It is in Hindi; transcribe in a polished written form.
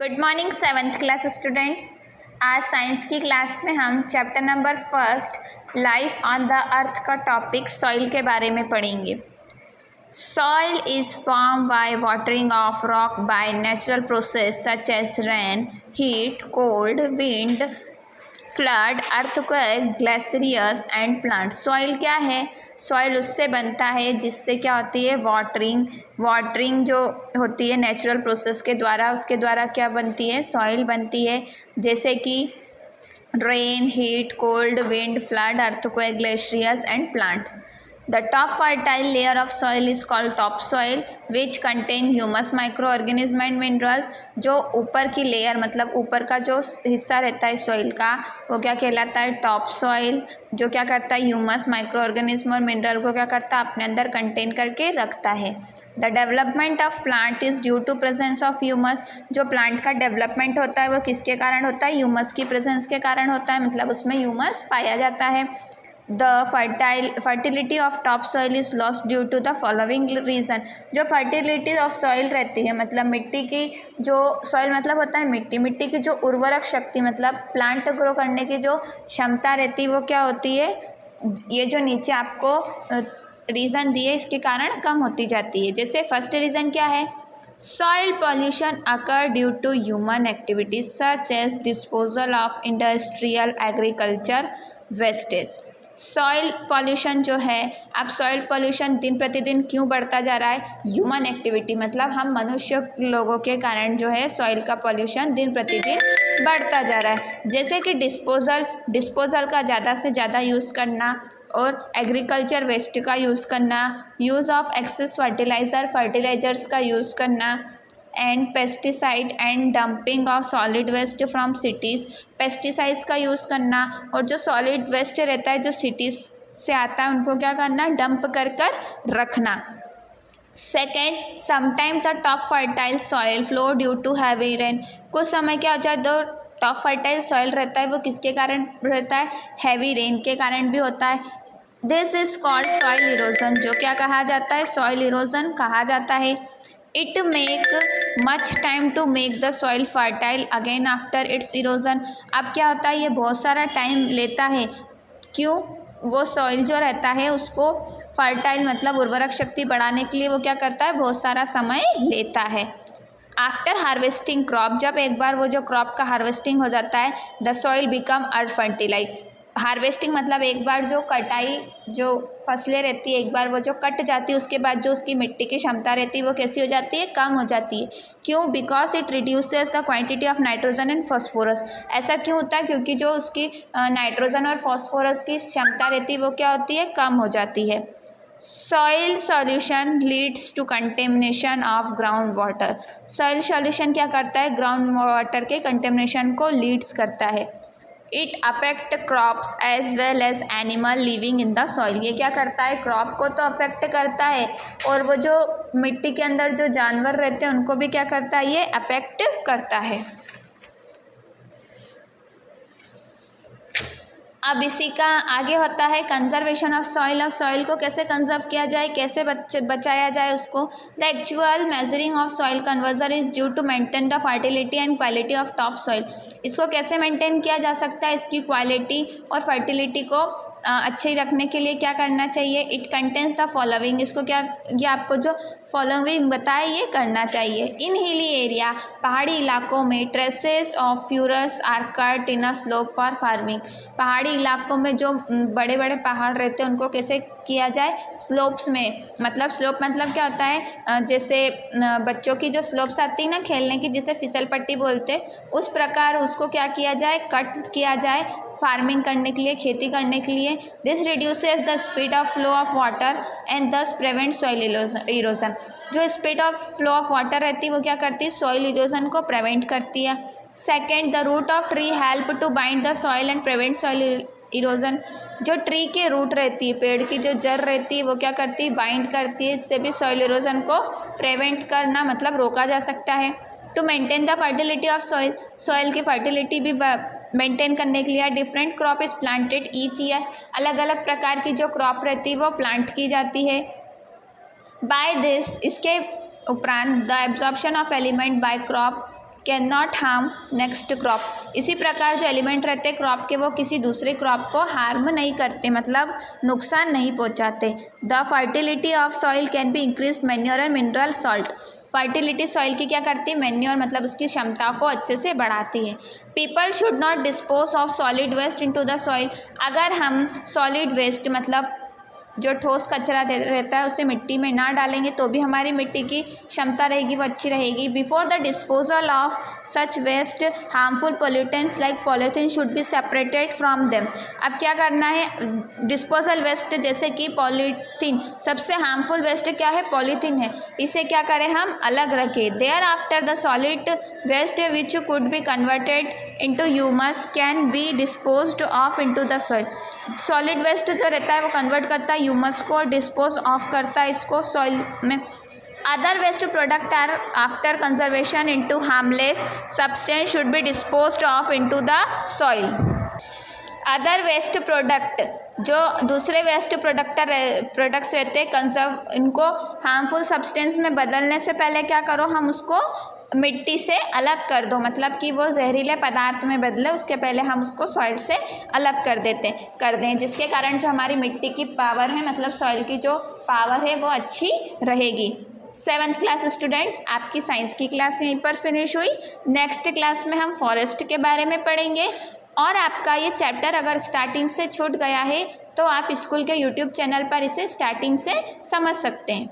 Good morning seventh class students. आज साइंस की क्लास में हम chapter number first life on the earth का टॉपिक सॉइल के बारे में पढ़ेंगे। Soil is form by watering of rock by natural process such as rain, heat, cold, wind, flood, earthquake, glaciers and plant. Soil क्या है? सॉइल उससे बनता है जिससे क्या होती है, वाटरिंग जो होती है नेचुरल प्रोसेस के द्वारा, उसके द्वारा क्या बनती है, सॉइल बनती है। जैसे कि rain, heat, cold, wind, flood, earthquake, glaciers and plants. The top fertile layer of soil is called topsoil, which contain humus, microorganism and minerals। जो ऊपर की लेयर मतलब ऊपर का जो हिस्सा रहता है सॉइल का, वो क्या कहलाता है, टॉप सॉइल। जो क्या करता है, ह्यूमस, माइक्रो और मिनरल को क्या करता है, अपने अंदर कंटेन करके रखता है। The development of plant is due to presence of humus. जो प्लांट का डेवलपमेंट होता है वो किसके कारण होता है, ह्यूमस की प्रेजेंस के कारण होता है, मतलब उसमें ह्यूमस पाया जाता है। The fertility of topsoil is lost due to the following reason। जो fertility of soil रहती है मतलब मिट्टी की, जो soil मतलब होता है मिट्टी की जो उर्वरक शक्ति मतलब प्लांट ग्रो करने की जो क्षमता रहती है वो क्या होती है, ये जो नीचे आपको रीज़न दिए इसके कारण कम होती जाती है। जैसे फर्स्ट रीज़न क्या है, soil pollution occur due to human activities such as disposal of industrial agriculture wastage. Soil pollution जो है, अब सॉइल पॉल्यूशन दिन प्रतिदिन क्यों बढ़ता जा रहा है, ह्यूमन एक्टिविटी मतलब हम मनुष्य लोगों के कारण जो है सॉइल का पॉल्यूशन दिन प्रतिदिन बढ़ता जा रहा है। जैसे कि डिस्पोजल का ज़्यादा से ज़्यादा यूज़ करना और एग्रीकल्चर वेस्ट का यूज़ करना, यूज़ ऑफ एक्सेस फर्टिलाइजर्स का यूज़ करना, and pesticide and dumping of solid waste from cities. Pesticides का यूज़ करना और जो सॉलिड वेस्ट रहता है जो सिटीज़ से आता है उनको क्या करना, डंप कर रखना। Second, sometime the top fertile soil flow due to heavy rain. कुछ समय क्या हो जाए, जो टॉप फर्टाइल सॉइल रहता है वो किसके कारण रहता है, हैवी रेन के कारण भी होता है। This is called soil erosion. जो क्या कहा जाता है, सॉइल इरोजन कहा जाता है। It make much time to make the soil fertile again after its erosion. अब क्या होता है, ये बहुत सारा टाइम लेता है। क्यों? वो सॉइल जो रहता है उसको फर्टाइल मतलब उर्वरक शक्ति बढ़ाने के लिए वो क्या करता है, बहुत सारा समय लेता है। आफ्टर हार्वेस्टिंग क्रॉप, जब एक बार वो जो क्रॉप का हार्वेस्टिंग हो जाता है, the soil become earth fertilize. Harvesting मतलब एक बार जो कटाई, जो फसलें रहती है एक बार वो जो कट जाती है उसके बाद जो उसकी मिट्टी की क्षमता रहती है वो कैसी हो जाती है, कम हो जाती है। क्यों? Because it reduces the quantity of nitrogen and phosphorus. ऐसा क्यों होता है, क्योंकि जो उसकी नाइट्रोजन और फॉस्फोरस की क्षमता रहती है वो क्या होती है, कम हो जाती है। Soil solution leads to contamination of ground water. Soil solution क्या करता है, ग्राउंड वाटर के कंटेमिनेशन को लीड्स करता है। It affect crops as well as animal living in the soil. ये क्या करता है, क्रॉप को तो अफेक्ट करता है और वो जो मिट्टी के अंदर जो जानवर रहते हैं उनको भी क्या करता है, ये अफेक्ट करता है। अब इसी का आगे होता है conservation of soil. Of soil को कैसे कंजर्व किया जाए, कैसे बचाया जाए उसको। The actual measuring of soil conversion is due to maintain the fertility and quality of top soil. इसको कैसे मेंटेन किया जा सकता है, इसकी क्वालिटी और फर्टिलिटी को अच्छी रखने के लिए क्या करना चाहिए। It contains the following. इसको क्या, ये आपको जो फॉलोइंग बताए ये करना चाहिए। इन हिली एरिया, पहाड़ी इलाकों में traces of furrows are cut in a slope for farming. पहाड़ी इलाकों में जो बड़े बड़े पहाड़ रहते हैं उनको कैसे किया जाए, स्लोप्स में। मतलब स्लोप मतलब क्या होता है, जैसे बच्चों की जो स्लोप्स आती है ना खेलने की, जिसे फिसल पट्टी बोलते हैं, उस प्रकार उसको क्या किया जाए, कट किया जाए फार्मिंग करने के लिए, खेती करने के लिए। This reduces the speed of flow of water and दस प्रिवेंट सॉइल इरोजन। जो speed of flow of water रहती है वो क्या करती है, सॉइल इरोजन को प्रिवेंट करती है। Second, the root of tree help to bind the soil and prevent soil erosion. जो ट्री के रूट रहती है, पेड़ की जो जड़ रहती है वो क्या करती है, बाइंड करती है, इससे भी सॉइल इरोजन को प्रिवेंट करना मतलब रोका जा सकता है। To maintain the fertility of soil, soil की फर्टिलिटी भी मेंटेन करने के लिए different crop is planted each year. अलग अलग प्रकार की जो क्रॉप रहती है वो प्लांट की जाती है। बाय दिस, इसके उपरांत the absorption of element by crop can not harm next crop. इसी प्रकार जो एलिमेंट रहते हैं क्रॉप के वो किसी दूसरे क्रॉप को हार्म नहीं करते, मतलब नुकसान नहीं पहुंचाते। The fertility of soil can be increase manure and mineral salt. Fertility soil की क्या करती है, मैन्योर मतलब उसकी क्षमता को अच्छे से बढ़ाती है। People should not dispose of solid waste into the soil. अगर हम सॉलिड वेस्ट मतलब जो ठोस कचरा रहता है उसे मिट्टी में ना डालेंगे तो भी हमारी मिट्टी की क्षमता रहेगी वो अच्छी रहेगी। Before the disposal of such waste harmful pollutants like polythene should be separated from them. अब क्या करना है, डिस्पोजल वेस्ट जैसे कि पॉलीथीन, सबसे हार्मफुल वेस्ट क्या है, पॉलीथीन है, इसे क्या करें हम अलग रखें। There after the solid waste which could be converted into humus can be disposed of into the soil. Solid waste जो रहता है वो कन्वर्ट करता है ह्यूमस को, डिस्पोज ऑफ करता है इसको सॉइल में। Other waste product are after conservation into harmless substance should be disposed of into the soil. Other waste product जो दूसरे वेस्ट प्रोडक्ट्स रहते हैं कंजर्व, इनको हार्मफुल सब्सटेंस में बदलने से पहले क्या करो, हम उसको मिट्टी से अलग कर दो, मतलब कि वो जहरीले पदार्थ में बदले उसके पहले हम उसको सॉइल से अलग कर दें, जिसके कारण जो हमारी मिट्टी की पावर है मतलब सॉइल की जो पावर है वो अच्छी रहेगी। 7th क्लास स्टूडेंट्स, आपकी साइंस की क्लास यहीं पर फिनिश हुई। नेक्स्ट क्लास में हम फॉरेस्ट के बारे में पढ़ेंगे और आपका ये चैप्टर अगर स्टार्टिंग से छूट गया है तो आप स्कूल के यूट्यूब चैनल पर इसे स्टार्टिंग से समझ सकते हैं।